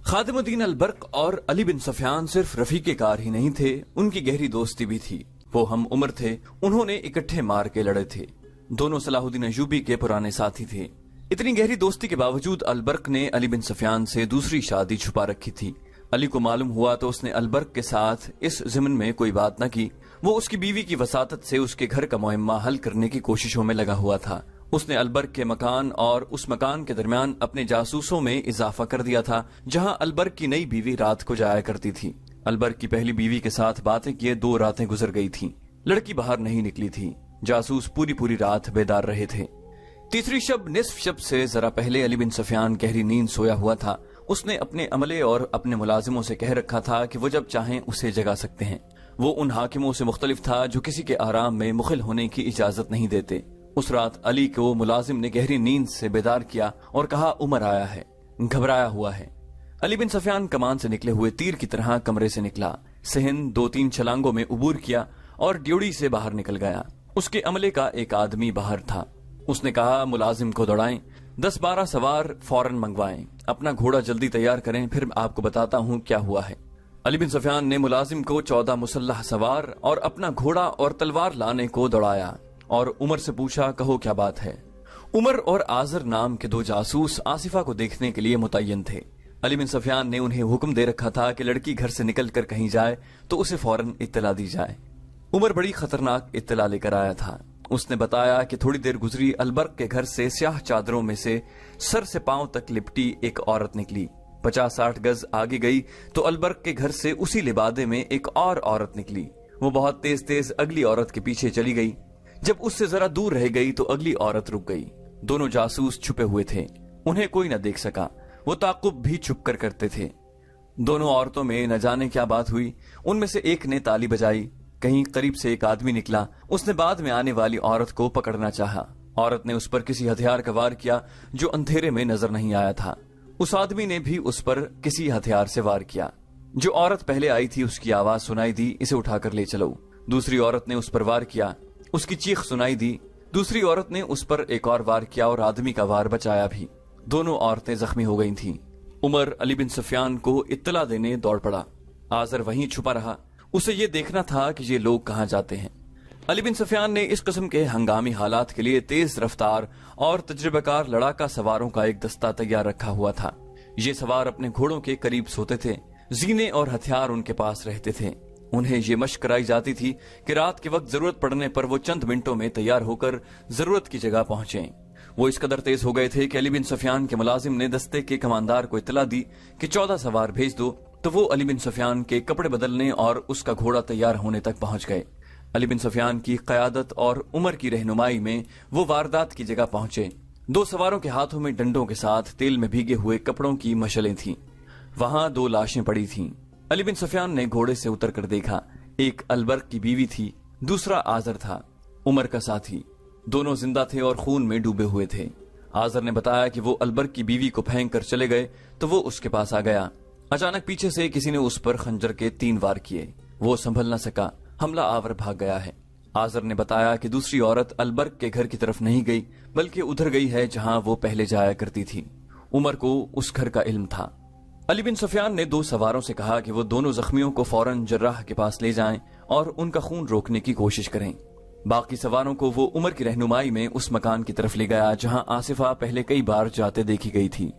खादिमुद्दीन अलबर्क और अली बिन सफियान सिर्फ रफीके कार ही नहीं थे, उनकी गहरी दोस्ती भी थी। वो हम उम्र थे, उन्होंने इकट्ठे मार के लड़े थे। दोनों सलाहुद्दीन अय्यूबी के पुराने साथी थे। इतनी गहरी दोस्ती के बावजूद अलबर्क ने अली बिन सफियान से दूसरी शादी छुपा रखी थी। अली को मालूम हुआ तो उसने अलबर्क के साथ इस ज़िम्न में कोई बात न की। वो उसकी बीवी की वसातत से उसके घर का मुअम्मा हल करने की कोशिशों में लगा हुआ था। उसने अलबर्क के मकान और उस मकान के दरमियान अपने जासूसों में इजाफा कर दिया था, जहां अलबर्क की नई बीवी रात को जाया करती थी। अलबर्क की पहली बीवी के साथ बातें किए 2 रातें गुजर गई थीं। लड़की बाहर नहीं निकली थी। जासूस पूरी रात बेदार रहे थे। तीसरी शब निस्फ शब से जरा पहले अली बिन सफियान गहरी नींद सोया हुआ था। उसने अपने अमले और अपने मुलाजिमों से कह रखा था कि वो जब चाहें उसे जगा सकते हैं। वो उन हाकिमों से मुख्तलिफ था जो किसी के आराम में मुखिल होने की इजाजत नहीं देते। उस रात अली को मुलाजिम ने गहरी नींद से बेदार किया और कहा, उमर आया है, घबराया हुआ है। अली बिन सफियान कमान से निकले हुए तीर की तरह कमरे से निकला, सहन 2-3 छलांगों में उबूर किया और ड्योड़ी से बाहर निकल गया। उसके अमले का एक आदमी बाहर था। उसने कहा, मुलाजिम को दौड़ाएं, 10-12 सवार फौरन मंगवाएं, अपना घोड़ा जल्दी तैयार करें, फिर आपको बताता हूँ क्या हुआ है। अली बिन सफियान ने मुलाजिम को 14 मुसल्लह सवार और अपना घोड़ा और तलवार लाने को दौड़ाया और उमर से पूछा, कहो क्या बात है। उमर और आजर नाम के 2 जासूस आसिफा को देखने के लिए मुतय्यन थे। अली बिन सफियान ने उन्हें हुक्म दे रखा था कि लड़की घर से निकल कर कहीं जाए तो उसे फौरन इत्तला दी जाए। उमर बड़ी खतरनाक इत्तला लेकर आया था। उसने बताया कि थोड़ी देर गुजरी अलबर्क के घर से स्याह चादरों में से सर से पांव तक लिपटी एक औरत निकली। 50-60 गज आगे गई तो अलबर्क के घर से उसी लिबादे में एक और औरत निकली। वो बहुत तेज तेज अगली औरत के पीछे चली गई। जब उससे जरा दूर रह गई तो अगली औरत रुक गई। दोनों जासूस छुपे हुए थे, उन्हें कोई न देख सका। वो ताकुब भी छुप कर करते थे। दोनों औरतों में न जाने क्या बात हुई। उनमें से एक ने ताली बजाई। कहीं करीब से एक आदमी निकला। उसने बाद में आने वाली औरत को पकड़ना चाहा। औरत ने उस पर किसी हथियार का वार किया जो अंधेरे में नजर नहीं आया था। उस आदमी ने भी उस पर किसी हथियार से वार किया। जो औरत पहले आई थी उसकी आवाज सुनाई दी, इसे उठाकर ले चलो। दूसरी औरत ने उस पर वार किया, उसकी चीख सुनाई दी। दूसरी औरत ने उस पर एक और वार किया और आदमी का वार बचाया भी। दोनों औरतें जख्मी हो गई थीं। उमर अली बिन सफियान को इत्तला देने दौड़ पड़ा। आजर वहीं छुपा रहा। उसे ये देखना था कि ये लोग कहाँ जाते हैं। अली बिन सफियान ने इस किस्म के हंगामी हालात के लिए तेज रफ्तार और तजुर्बेकार लड़ाका सवारों का एक दस्ता तैयार रखा हुआ था। ये सवार अपने घोड़ों के करीब सोते थे। जीने और हथियार उनके पास रहते थे। उन्हें ये मशक कराई जाती थी कि रात के वक्त जरूरत पड़ने पर वो चंद मिनटों में तैयार होकर जरूरत की जगह पहुंचे। वो इस कदर तेज हो गए थे कि अली बिन सफियान के मुलाजिम ने दस्ते के कमांदार को इत्तला दी कि 14 सवार भेज दो, तो वो अली बिन सफियान के कपड़े बदलने और उसका घोड़ा तैयार होने तक पहुंच गए। अली बिन सफियान की क़यादत और उमर की रहनुमाई में वो वारदात की जगह पहुंचे। 2 सवारों के हाथों में डंडों के साथ तेल में भीगे हुए कपड़ों की मशलें थीं। वहां 2 लाशें पड़ी थीं। अली बिन सफियान ने घोड़े से उतर कर देखा। एक अलबर्क की बीवी थी, दूसरा आजर था, उमर का साथी। दोनों जिंदा थे और खून में डूबे हुए थे। आजर ने बताया कि वो अलबर्क की बीवी को फेंक कर चले गए तो वो उसके पास आ गया। अचानक पीछे से किसी ने उस पर खंजर के 3 वार किए। वो संभल न सका, हमला आवर भाग गया है। आजर ने बताया कि दूसरी औरत अलबर्क के घर की तरफ नहीं गई बल्कि उधर गई है जहां वो पहले जाया करती थी। उमर को उस घर का इल्म था। अली बिन सफियान ने 2 सवारों से कहा कि वो दोनों जख्मियों को फौरन जर्राह के पास ले जाएं और उनका खून रोकने की कोशिश करें। बाकी सवारों को वो उमर की रहनुमाई में उस मकान की तरफ ले गया जहां आसिफा पहले कई बार जाते देखी गई थी।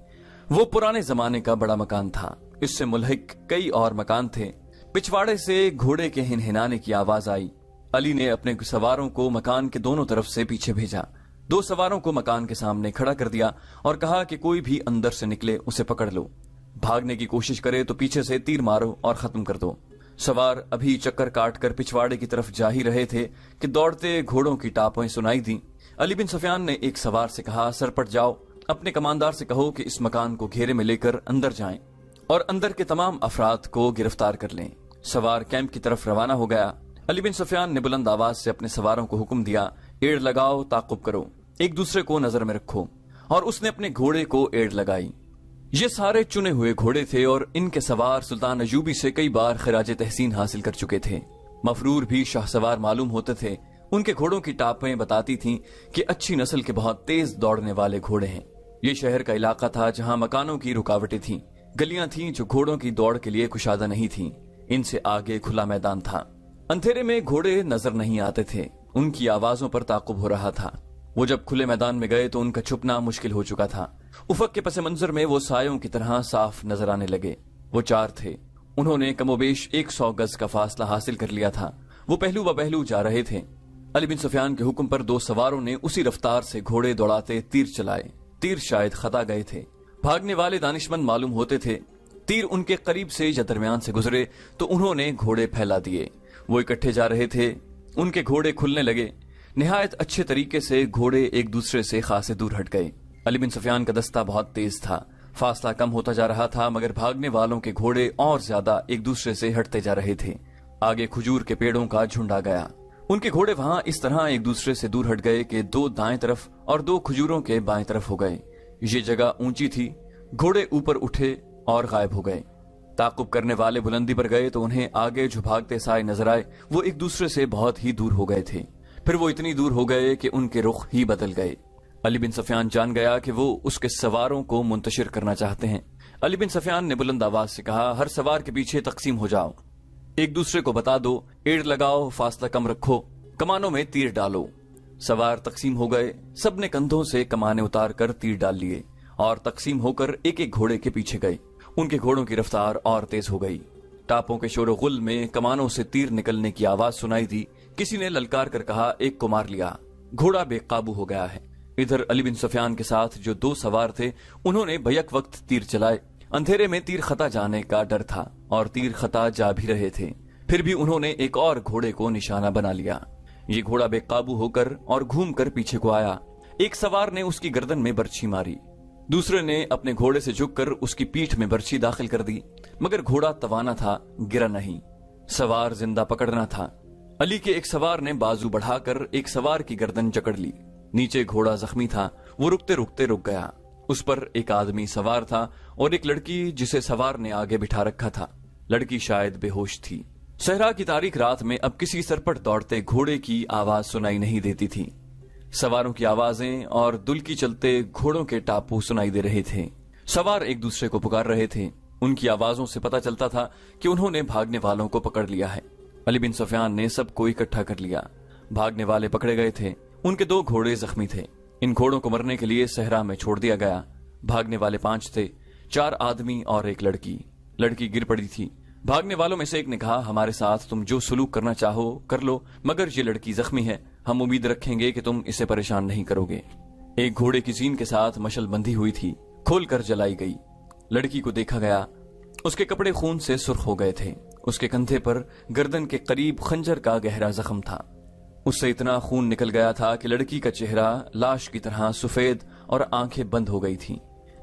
वो पुराने जमाने का बड़ा मकान था। इससे मुल्हिक कई और मकान थे। पिछवाड़े से घोड़े के हिनहिनाने की आवाज आई। अली ने अपने सवारों को मकान के दोनों तरफ से पीछे भेजा। 2 सवारों को मकान के सामने खड़ा कर दिया और कहा कि कोई भी अंदर से निकले उसे पकड़ लो। भागने की कोशिश करे तो पीछे से तीर मारो और खत्म कर दो। सवार अभी चक्कर काट कर पिछवाड़े की तरफ जा ही रहे थे कि दौड़ते घोड़ों की टापें सुनाई दी। अली बिन सफियान ने एक सवार से कहा, सरपट जाओ, अपने कमांदार से कहो कि इस मकान को घेरे में लेकर अंदर जाएं और अंदर के तमाम अफराद को गिरफ्तार कर लें। सवार कैंप की तरफ रवाना हो गया। अली बिन सफियान ने बुलंद आवाज से अपने सवारों को हुक्म दिया, एड़ लगाओ, ताकुब करो, एक दूसरे को नजर में रखो। और उसने अपने घोड़े को एड़ लगाई। ये सारे चुने हुए घोड़े थे और इनके सवार सुल्तान अय्यूबी से कई बार खिराज तहसीन हासिल कर चुके थे। मफरूर भी शाहसवार मालूम होते थे। उनके घोड़ों की टापें बताती थीं कि अच्छी नस्ल के बहुत तेज दौड़ने वाले घोड़े हैं। ये शहर का इलाका था जहां मकानों की रुकावटें थीं। गलियां थीं जो घोड़ों की दौड़ के लिए कुशादा नहीं थीं। इनसे आगे खुला मैदान था। अंधेरे में घोड़े नजर नहीं आते थे, उनकी आवाजों पर ताकुब हो रहा था। वो जब खुले मैदान में गए तो उनका छुपना मुश्किल हो चुका था। उफक के पसे मंजर में वो सायों की तरह साफ नजर आने लगे। वो 4 थे। उन्होंने कमोबेश 100 गज का फासला हासिल कर लिया था। वो पहलू व पहलू जा रहे थे। अली बिन सुफियान के हुक्म पर 2 सवारों ने उसी रफ्तार से घोड़े दौड़ाते तीर चलाए। तीर शायद खता गए थे। भागने वाले दानिशमंद मालूम होते थे। तीर उनके करीब से या दरमियान से गुजरे तो उन्होंने घोड़े फैला दिए। वो इकट्ठे जा रहे थे। उनके घोड़े खुलने लगे। निहायत अच्छे तरीके से घोड़े एक दूसरे से खासे दूर हट गए। अली बिन सुफियान का दस्ता बहुत तेज था। फासला कम होता जा रहा था, मगर भागने वालों के घोड़े और ज्यादा एक दूसरे से हटते जा रहे थे। आगे खजूर के पेड़ों का झुंड आ गया। उनके घोड़े वहां इस तरह एक दूसरे से दूर हट गए कि 2 दाएं तरफ और 2 खजूरों के बाएं तरफ हो गए। ये जगह ऊंची थी। घोड़े ऊपर उठे और गायब हो गए। ताकुब करने वाले बुलंदी पर गए तो उन्हें आगे जो भागते साए नजर आए वो एक दूसरे से बहुत ही दूर हो गए थे। फिर वो इतनी दूर हो गए कि उनके रुख ही बदल गए। अली बिन सुफियान जान गया कि वो उसके सवारों को मुंतशिर करना चाहते हैं। अली बिन सुफियान ने बुलंद आवाज से कहा, हर सवार के पीछे तकसीम हो जाओ, एक दूसरे को बता दो, एड़ लगाओ, फासला कम रखो, कमानों में तीर डालो। सवार तकसीम हो गए। सबने कंधों से कमाने उतार कर तीर डाल लिए और तकसीम होकर एक एक घोड़े के पीछे गए। उनके घोड़ों की रफ्तार और तेज हो गई। टापों के शोर-ओ-गुल में कमानों से तीर निकलने की आवाज सुनाई दी। किसी ने ललकार कर कहा, एक को मार लिया, घोड़ा बेकाबू हो गया है। इधर अली बिन सुफियान के साथ जो 2 सवार थे उन्होंने बैक वक्त तीर चलाए। अंधेरे में तीर खता जाने का डर था और तीर खता जा भी रहे थे। फिर भी उन्होंने एक और घोड़े को निशाना बना लिया। ये घोड़ा बेकाबू होकर और घूम कर पीछे को आया। एक सवार ने उसकी गर्दन में बर्छी मारी। दूसरे ने अपने घोड़े से झुककर उसकी पीठ में बर्छी दाखिल कर दी, मगर घोड़ा तवाना था, गिरा नहीं। सवार जिंदा पकड़ना था। अली के एक सवार ने बाजू बढ़ाकर एक सवार की गर्दन जकड़ ली। नीचे घोड़ा जख्मी था। वो रुकते रुकते रुक गया। उस पर एक आदमी सवार था और एक लड़की जिसे सवार ने आगे बिठा रखा था। लड़की शायद बेहोश थी। सहरा की तारीख रात में अब किसी सरपट दौड़ते घोड़े की आवाज सुनाई नहीं देती थी। सवारों की आवाजें और दुलकी चलते घोड़ों के टापू सुनाई दे रहे थे। सवार एक दूसरे को पुकार रहे थे। उनकी आवाजों से पता चलता था कि उन्होंने भागने वालों को पकड़ लिया है। अली बिन सुफियान ने सबको इकट्ठा कर लिया। भागने वाले पकड़े गए थे। उनके 2 घोड़े जख्मी थे। इन घोड़ों को मरने के लिए सहरा में छोड़ दिया गया। भागने वाले 5 थे, 4 आदमी और एक लड़की। लड़की गिर पड़ी थी। भागने वालों में से एक ने कहा, हमारे साथ तुम जो सलूक करना चाहो कर लो, मगर ये लड़की जख्मी है, हम उम्मीद रखेंगे कि तुम इसे परेशान नहीं करोगे। एक घोड़े की जीन के साथ मशल बंधी हुई थी, खोलकर जलाई गई। लड़की को देखा गया। उसके कपड़े खून से सुर्ख हो गए थे। उसके कंधे पर गर्दन के करीब खंजर का गहरा जख्म था। उससे इतना खून निकल गया था कि लड़की का चेहरा लाश की तरह सफेद और आंखें बंद हो गई थीं।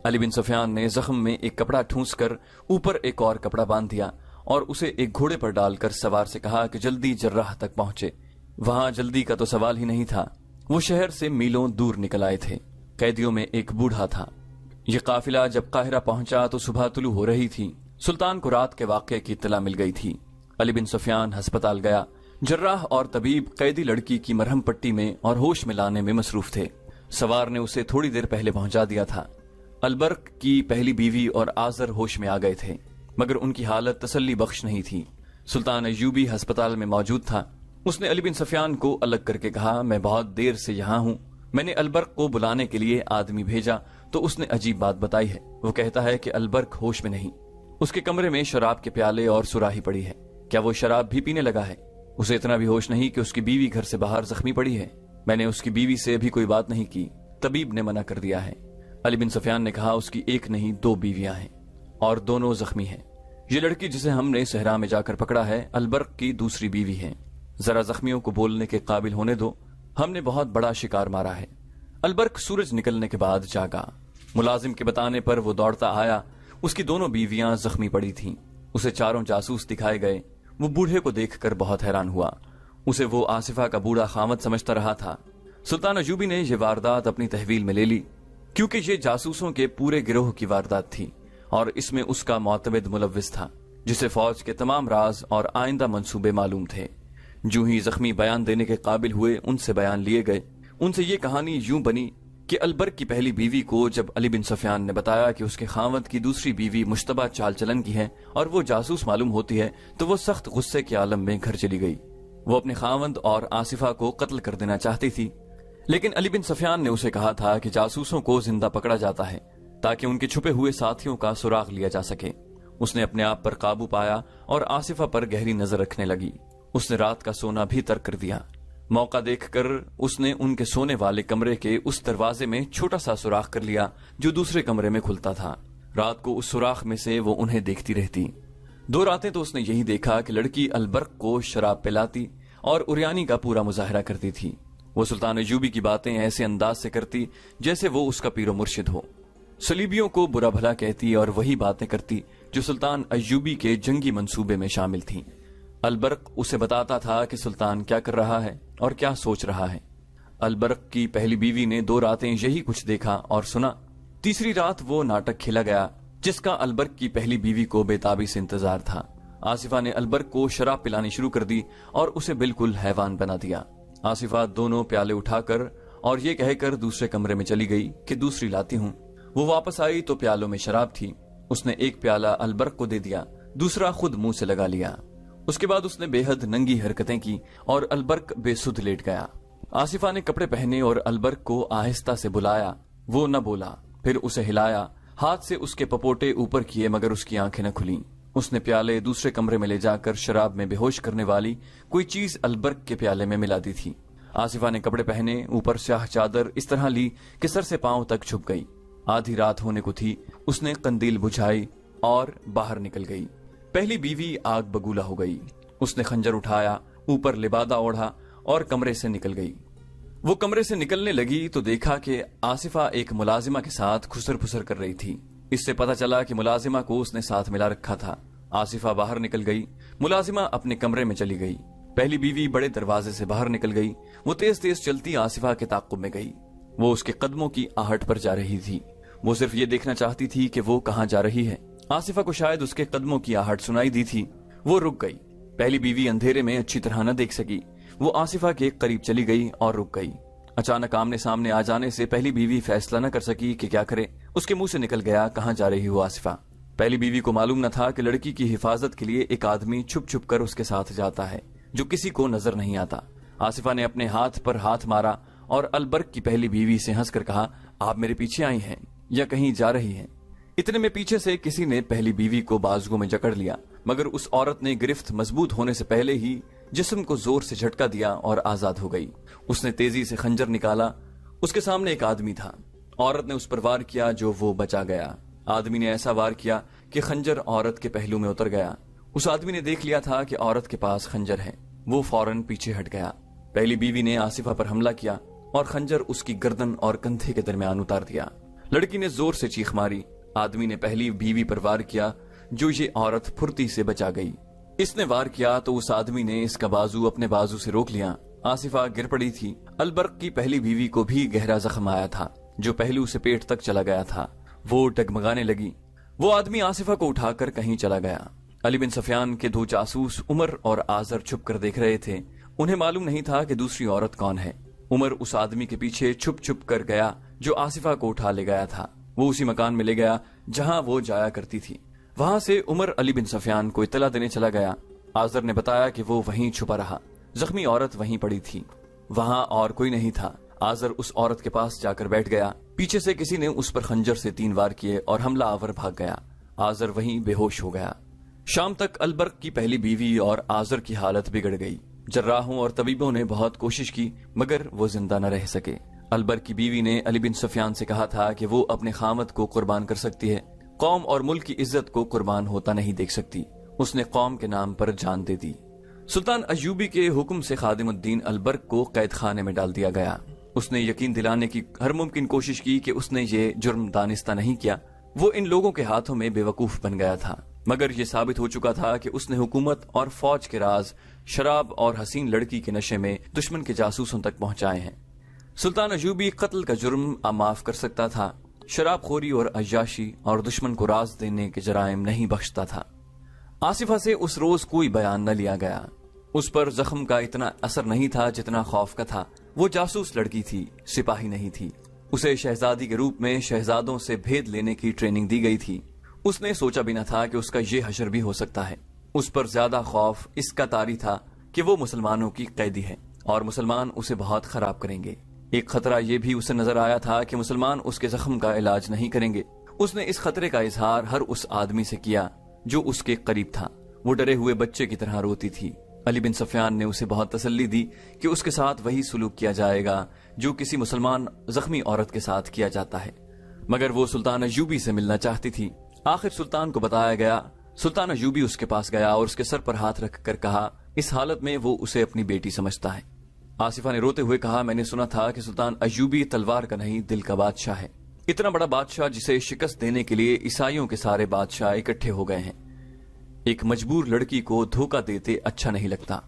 अली बिन सुफियान ने जख्म में एक कपड़ा ठूंसकर ऊपर एक और कपड़ा बांध दिया और उसे एक घोड़े पर डालकर सवार से कहा कि जल्दी जर्राह तक पहुंचे। वहां जल्दी का तो सवाल ही नहीं था। वो शहर से मीलों दूर निकल आए थे। कैदियों में एक बूढ़ा था। ये काफिला जब काहिरा पहुंचा तो सुबह तुलू हो रही थी। सुल्तान को रात के वाक़े की इत्तला मिल गई थी। अली बिन सुफियान अस्पताल गया। जर्राह और तबीब कैदी लड़की की मरहम पट्टी में और होश में लाने में मसरूफ थे। सवार ने उसे थोड़ी देर पहले पहुंचा दिया था। अलबर्क की पहली बीवी और आजर होश में आ गए थे, मगर उनकी हालत तसल्ली बख्श नहीं थी। सुल्तान अय्यूबी अस्पताल में मौजूद था। उसने अली बिन सुफियान को अलग करके कहा, मैं बहुत देर से यहाँ हूँ। मैंने अलबर्क को बुलाने के लिए आदमी भेजा तो उसने अजीब बात बताई है। वो कहता है कि अलबर्क होश में नहीं। उसके कमरे में शराब के प्याले और सुराही पड़ी है। क्या वो शराब भी पीने लगा है? उसे इतना भी होश नहीं कि उसकी बीवी घर से बाहर जख्मी पड़ी है। मैंने उसकी बीवी से भी कोई बात नहीं की। तबीब ने मना कर दिया है। अली बिन सुफियान ने कहा, उसकी एक नहीं 2 बीवियां हैं और दोनों जख्मी हैं। ये लड़की जिसे हमने सहरा में जाकर पकड़ा है अलबर्क की दूसरी बीवी है। जरा जख्मियों को बोलने के काबिल होने दो। हमने बहुत बड़ा शिकार मारा है। अलबर्क सूरज निकलने के बाद जागा। मुलाजिम के बताने पर वो दौड़ता आया। उसकी दोनों बीवियां जख्मी पड़ी थीं। उसे 4 जासूस दिखाए गए। वो बूढ़े को देखकर बहुत हैरान हुआ। उसे वो आसिफा का बूढ़ा खामद समझता रहा था। सुल्तान अय्यूबी ने यह वारदात अपनी तहवील में ले ली, क्योंकि ये जासूसों के पूरे गिरोह की वारदात थी और इसमें उसका मुअत्तमिद मुलव्विस था, जिसे फौज के तमाम राज और आइंदा मंसूबे मालूम थे। जो ही जख्मी बयान देने के काबिल हुए, उनसे बयान लिए गए। उनसे ये कहानी यूं बनी کہ البرق کی پہلی بیوی کو جب علی بن سفیان نے بتایا کہ اس کے خاوند کی دوسری بیوی مشتبہ چال چلن کی ہے اور وہ جاسوس معلوم ہوتی ہے تو وہ سخت غصے کے عالم میں گھر چلی گئی۔ وہ اپنے خاوند اور آصفہ کو قتل کر دینا چاہتی تھی، لیکن علی بن سفیان نے اسے کہا تھا کہ جاسوسوں کو زندہ پکڑا جاتا ہے تاکہ ان کے چھپے ہوئے ساتھیوں کا سراغ لیا جا سکے۔ اس نے اپنے آپ پر قابو پایا اور آصفہ پر گہری نظر رکھنے لگی۔ اس نے رات کا سونا بھی ترک کر دیا۔ موقع دیکھ کر اس نے ان کے سونے والے کمرے کے اس دروازے میں چھوٹا سا سوراخ کر لیا جو دوسرے کمرے میں کھلتا تھا۔ رات کو اس سوراخ میں سے وہ انہیں دیکھتی رہتی۔ 2 راتیں تو اس نے یہی دیکھا کہ لڑکی البرق کو شراب پلاتی اور اریانی کا پورا مظاہرہ کرتی تھی۔ وہ سلطان ایوبی کی باتیں ایسے انداز سے کرتی جیسے وہ اس کا پیر و مرشد ہو، صلیبیوں کو برا بھلا کہتی اور وہی باتیں کرتی جو سلطان ایوبی کے جنگی منصوبے میں شامل تھیں۔ البرق اسے بتاتا تھا کہ سلطان کیا کر رہا ہے اور کیا سوچ رہا ہے۔ البرق کی پہلی بیوی نے 2 راتیں یہی کچھ دیکھا اور سنا۔ تیسری رات وہ ناٹک کھیلا گیا جس کا البرق کی پہلی بیوی کو بے تابی سے انتظار تھا۔ آصفہ نے البرق کو شراب پلانی شروع کر دی اور اسے بالکل حیوان بنا دیا۔ آصفہ دونوں پیالے اٹھا کر اور یہ کہہ کر دوسرے کمرے میں چلی گئی کہ دوسری لاتی ہوں۔ وہ واپس آئی تو پیالوں میں شراب تھی۔ اس نے ایک پیالہ البرق کو دے دیا، دوسرا خود منہ سے لگا لیا۔ اس کے بعد اس نے بے حد ننگی حرکتیں کی اور البرق بے سدھ لیٹ گیا۔ آصفہ نے کپڑے پہنے اور البرق کو آہستہ سے بلایا۔ وہ نہ بولا، پھر اسے ہلایا، ہاتھ سے اس کے پپوٹے اوپر کیے مگر اس کی آنکھیں نہ کھلیں۔ اس نے پیالے دوسرے کمرے میں لے جا کر شراب میں بے ہوش کرنے والی کوئی چیز البرق کے پیالے میں ملا دی تھی۔ آصفہ نے کپڑے پہنے، اوپر سیاہ چادر اس طرح لی کہ سر سے پاؤں تک چھپ گئی۔ آدھی رات ہونے کو تھی۔ اس نے قندیل بجھائی اور باہر نکل گئی۔ پہلی بیوی آگ بگولا ہو گئی۔ اس نے خنجر اٹھایا، اوپر لبادہ اوڑھا اور کمرے سے نکل گئی۔ وہ کمرے سے نکلنے لگی تو دیکھا کہ آصفہ ایک ملازمہ کے ساتھ کھسر پھسر کر رہی تھی۔ اس سے پتہ چلا کہ ملازمہ کو اس نے ساتھ ملا رکھا تھا۔ آصفہ باہر نکل گئی، ملازمہ اپنے کمرے میں چلی گئی۔ پہلی بیوی بڑے دروازے سے باہر نکل گئی۔ وہ تیز تیز چلتی آصفہ کے تعاقب میں گئی۔ وہ اس کے قدموں کی آہٹ پر جا رہی تھی۔ وہ صرف یہ دیکھنا چاہتی تھی کہ وہ کہاں جا رہی ہے۔ آصفہ کو شاید اس کے قدموں کی آہٹ سنائی دی تھی۔ وہ رک گئی۔ پہلی بیوی اندھیرے میں اچھی طرح نہ دیکھ سکی۔ وہ آصفہ کے قریب چلی گئی اور رک گئی۔ اچانک آمنے سامنے آ جانے سے پہلی بیوی فیصلہ نہ کر سکی کہ کیا کرے۔ اس کے منہ سے نکل گیا، کہاں جا رہی ہو آصفہ؟ پہلی بیوی کو معلوم نہ تھا کہ لڑکی کی حفاظت کے لیے ایک آدمی چھپ چھپ کر اس کے ساتھ جاتا ہے جو کسی کو نظر نہیں آتا۔ آصفہ نے اپنے ہاتھ پر ہاتھ مارا اور البرق کی پہلی بیوی سے ہنس کر کہا، آپ میرے پیچھے آئی ہیں یا کہیں جا رہی ہیں؟ اتنے میں پیچھے سے کسی نے پہلی بیوی کو بازوؤں میں جکڑ لیا، مگر اس عورت نے گرفت مضبوط ہونے سے پہلے ہی جسم کو زور سے جھٹکا دیا اور آزاد ہو گئی۔ اس نے تیزی سے خنجر نکالا۔ اس کے سامنے ایک آدمی تھا۔ عورت نے اس پر وار کیا جو وہ بچا گیا۔ آدمی نے ایسا وار کیا کہ خنجر عورت کے پہلو میں اتر گیا۔ اس آدمی نے دیکھ لیا تھا کہ عورت کے پاس خنجر ہے۔ وہ فوراً پیچھے ہٹ گیا۔ پہلی بیوی نے آصفہ پر حملہ کیا اور خنجر اس کی گردن اور کندھے کے درمیان اتار دیا۔ لڑکی نے زور سے چیخ ماری۔ آدمی نے پہلی بیوی پر وار کیا جو یہ عورت پھرتی سے بچا گئی۔ اس نے وار کیا تو اس آدمی نے اس کا بازو اپنے بازو سے روک لیا۔ آصفہ گر پڑی تھی۔ البرق کی پہلی بیوی کو بھی گہرا زخم آیا تھا جو پہلو سے پیٹ تک چلا گیا تھا۔ وہ ڈگمگانے لگی۔ وہ آدمی آصفہ کو اٹھا کر کہیں چلا گیا۔ علی بن سفیان کے 2 جاسوس عمر اور آزر چھپ کر دیکھ رہے تھے۔ انہیں معلوم نہیں تھا کہ دوسری عورت کون ہے۔ عمر اس آدمی کے پیچھے چھپ چھپ کر گیا جو آصفہ کو اٹھا لے گیا تھا۔ وہ اسی مکان میں لے گیا جہاں وہ جایا کرتی تھی۔ وہاں سے عمر علی بن سفیان کو اطلاع دینے چلا گیا۔ آزر نے بتایا کہ وہ وہیں چھپا رہا۔ زخمی عورت وہیں پڑی تھی، وہاں اور کوئی نہیں تھا۔ آزر اس عورت کے پاس جا کر بیٹھ گیا۔ پیچھے سے کسی نے اس پر خنجر سے 3 وار کیے اور حملہ آور بھاگ گیا۔ آزر وہیں بے ہوش ہو گیا۔ شام تک البرق کی پہلی بیوی اور آزر کی حالت بگڑ گئی۔ جراحوں اور طبیبوں نے بہت کوشش کی مگر وہ زندہ نہ رہ سکے۔ البرق کی بیوی نے علی بن سفیان سے کہا تھا کہ وہ اپنے خامد کو قربان کر سکتی ہے، قوم اور ملک کی عزت کو قربان ہوتا نہیں دیکھ سکتی۔ اس نے قوم کے نام پر جان دے دی۔ سلطان ایوبی کے حکم سے خادم الدین البرق کو قید خانے میں ڈال دیا گیا۔ اس نے یقین دلانے کی ہر ممکن کوشش کی کہ اس نے یہ جرم دانستہ نہیں کیا۔ وہ ان لوگوں کے ہاتھوں میں بے وقوف بن گیا تھا، مگر یہ ثابت ہو چکا تھا کہ اس نے حکومت اور فوج کے راز شراب اور حسین لڑکی کے نشے میں دشمن کے جاسوسوں تک پہنچائے ہیں۔ سلطان ایوبی قتل کا جرم معاف کر سکتا تھا، شراب خوری اور عیاشی اور دشمن کو راز دینے کے جرائم نہیں بخشتا تھا۔ آصفہ سے اس روز کوئی بیان نہ لیا گیا۔ اس پر زخم کا اتنا اثر نہیں تھا جتنا خوف کا تھا۔ وہ جاسوس لڑکی تھی، سپاہی نہیں تھی۔ اسے شہزادی کے روپ میں شہزادوں سے بھید لینے کی ٹریننگ دی گئی تھی۔ اس نے سوچا بھی نہ تھا کہ اس کا یہ حشر بھی ہو سکتا ہے۔ اس پر زیادہ خوف اس کا طاری تھا کہ وہ مسلمانوں کی قیدی ہے اور مسلمان اسے بہت خراب کریں گے۔ ایک خطرہ یہ بھی اسے نظر آیا تھا کہ مسلمان اس کے زخم کا علاج نہیں کریں گے۔ اس نے اس خطرے کا اظہار ہر اس آدمی سے کیا جو اس کے قریب تھا۔ وہ ڈرے ہوئے بچے کی طرح روتی تھی۔ علی بن سفیان نے اسے بہت تسلی دی کہ اس کے ساتھ وہی سلوک کیا جائے گا جو کسی مسلمان زخمی عورت کے ساتھ کیا جاتا ہے، مگر وہ سلطان ایوبی سے ملنا چاہتی تھی۔ آخر سلطان کو بتایا گیا۔ سلطان ایوبی اس کے پاس گیا اور اس کے سر پر ہاتھ رکھ کر کہا، اس حالت میں وہ اسے اپنی بیٹی سمجھتا ہے۔ آصفہ نے روتے ہوئے کہا، میں نے سنا تھا کہ سلطان ایوبی تلوار کا نہیں دل کا بادشاہ ہے، اتنا بڑا بادشاہ جسے شکست دینے کے لیے عیسائیوں کے سارے بادشاہ اکٹھے ہو گئے ہیں۔ ایک مجبور لڑکی کو دھوکہ دیتے اچھا نہیں لگتا۔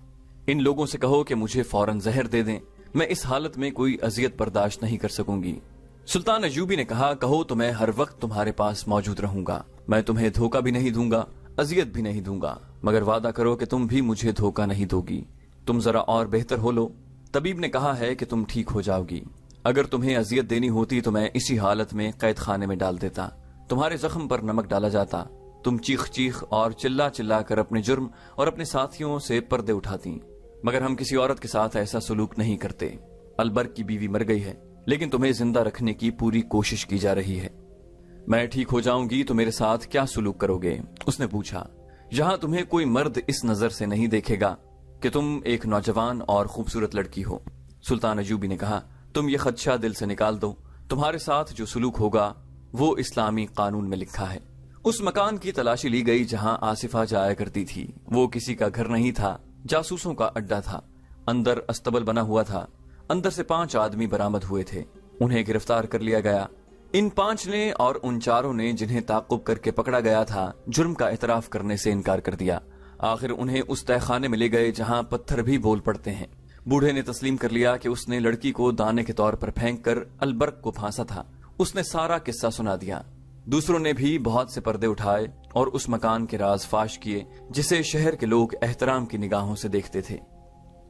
ان لوگوں سے کہو کہ مجھے فوراً زہر دے دیں، میں اس حالت میں کوئی اذیت برداشت نہیں کر سکوں گی۔ سلطان ایوبی نے کہا، کہو تو میں ہر وقت تمہارے پاس موجود رہوں گا، میں تمہیں دھوکہ بھی نہیں دوں گا، اذیت بھی نہیں دوں گا، مگر وعدہ کرو کہ تم بھی مجھے دھوکہ نہیں دو گی۔ تم ذرا اور بہتر ہو لو، طبیب نے کہا ہے کہ تم ٹھیک ہو جاؤ گی۔ اگر تمہیں اذیت دینی ہوتی تو میں اسی حالت میں قید خانے میں ڈال دیتا، تمہارے زخم پر نمک ڈالا جاتا، تم چیخ چیخ اور چلا چلا کر اپنے جرم اور اپنے ساتھیوں سے پردے اٹھاتی، مگر ہم کسی عورت کے ساتھ ایسا سلوک نہیں کرتے۔ البرق کی بیوی مر گئی ہے، لیکن تمہیں زندہ رکھنے کی پوری کوشش کی جا رہی ہے۔ میں ٹھیک ہو جاؤں گی تو میرے ساتھ کیا سلوک کرو گے؟ اس نے پوچھا۔ یہاں تمہیں کوئی مرد اس نظر سے نہیں دیکھے گا کہ تم ایک نوجوان اور خوبصورت لڑکی ہو۔ سلطان ایوبی نے کہا، تم یہ خدشہ دل سے نکال دو، تمہارے ساتھ جو سلوک ہوگا وہ اسلامی قانون میں لکھا ہے۔ اس مکان کی تلاشی لی گئی جہاں آصفہ جایا کرتی تھی۔ وہ کسی کا گھر نہیں تھا، جاسوسوں کا اڈا تھا۔ اندر استبل بنا ہوا تھا۔ اندر سے 5 آدمی برآمد ہوئے تھے۔ انہیں گرفتار کر لیا گیا۔ ان 5 نے اور ان 4 نے جنہیں تعقب کر کے پکڑا گیا تھا، جرم کا اعتراف کرنے سے انکار کر دیا۔ آخر انہیں اس تہہ خانے میں لے گئے جہاں پتھر بھی بول پڑتے ہیں۔ بوڑھے نے تسلیم کر لیا کہ اس نے لڑکی کو دانے کے طور پر پھینک کر البرق کو پھانسا تھا۔ اس نے سارا قصہ سنا دیا۔ دوسروں نے بھی بہت سے پردے اٹھائے اور اس مکان کے راز فاش کیے جسے شہر کے لوگ احترام کی نگاہوں سے دیکھتے تھے۔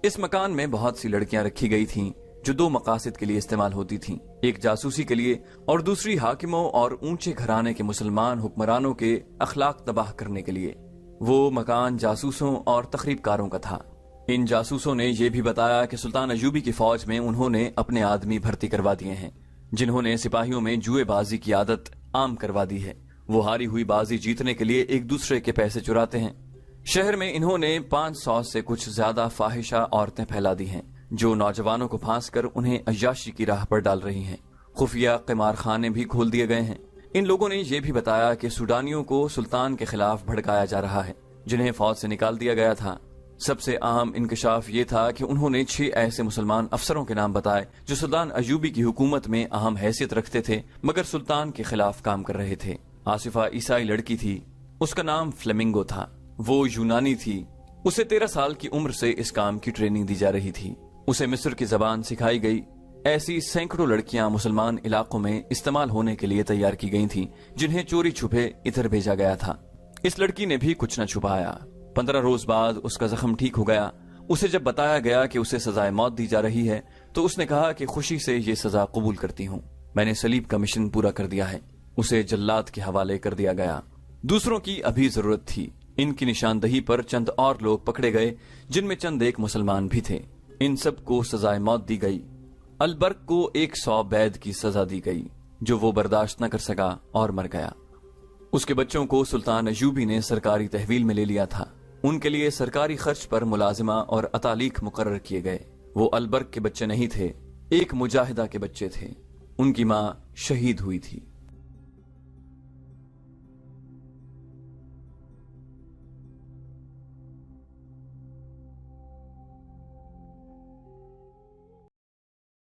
اس مکان میں بہت سی لڑکیاں رکھی گئی تھیں جو 2 مقاصد کے لیے استعمال ہوتی تھیں، ایک جاسوسی کے لیے اور دوسری حاکموں اور اونچے گھرانے کے مسلمان حکمرانوں کے اخلاق تباہ کرنے کے لیے۔ وہ مکان جاسوسوں اور تخریب کاروں کا تھا۔ ان جاسوسوں نے یہ بھی بتایا کہ سلطان ایوبی کی فوج میں انہوں نے اپنے آدمی بھرتی کروا دیے ہیں، جنہوں نے سپاہیوں میں جوئے بازی کی عادت عام کروا دی ہے۔ وہ ہاری ہوئی بازی جیتنے کے لیے ایک دوسرے کے پیسے چراتے ہیں۔ شہر میں انہوں نے 500 سے کچھ زیادہ فاحشہ عورتیں پھیلا دی ہیں جو نوجوانوں کو پھانس کر انہیں عیاشی کی راہ پر ڈال رہی ہیں۔ خفیہ قمار خانے بھی کھول دیے گئے ہیں۔ ان لوگوں نے یہ بھی بتایا کہ سوڈانیوں کو سلطان کے خلاف بھڑکایا جا رہا ہے، جنہیں فوج سے نکال دیا گیا تھا۔ سب سے اہم انکشاف یہ تھا کہ انہوں نے 6 ایسے مسلمان افسروں کے نام بتائے جو سلطان ایوبی کی حکومت میں اہم حیثیت رکھتے تھے مگر سلطان کے خلاف کام کر رہے تھے۔ آصفہ عیسائی لڑکی تھی، اس کا نام فلیمنگو تھا۔ وہ یونانی تھی۔ اسے 13 سال کی عمر سے اس کام کی ٹریننگ دی جا رہی تھی۔ اسے مصر کی زبان سکھائی گئی۔ ایسی سینکڑوں لڑکیاں مسلمان علاقوں میں استعمال ہونے کے لیے تیار کی گئی تھیں جنہیں چوری چھپے ادھر بھیجا گیا تھا۔ اس لڑکی نے بھی کچھ نہ چھپایا۔ 15 روز بعد اس کا زخم ٹھیک ہو گیا۔ اسے جب بتایا گیا کہ اسے سزائے موت دی جا رہی ہے تو اس نے کہا کہ خوشی سے یہ سزا قبول کرتی ہوں، میں نے صلیب کا مشن پورا کر دیا ہے۔ اسے جلاد کے حوالے کر دیا گیا۔ دوسروں کی ابھی ضرورت تھی۔ ان کی نشاندہی پر چند اور لوگ پکڑے گئے جن میں چند ایک مسلمان بھی تھے۔ ان سب کو سزائے موت دی گئی۔ البرق کو 100 بیض کی سزا دی گئی جو وہ برداشت نہ کر سکا اور مر گیا۔ اس کے بچوں کو سلطان ایوبی نے سرکاری تحویل میں لے لیا تھا۔ ان کے لیے سرکاری خرچ پر ملازمہ اور اتالیق مقرر کیے گئے۔ وہ البرق کے بچے نہیں تھے، ایک مجاہدہ کے بچے تھے۔ ان کی ماں شہید ہوئی تھی۔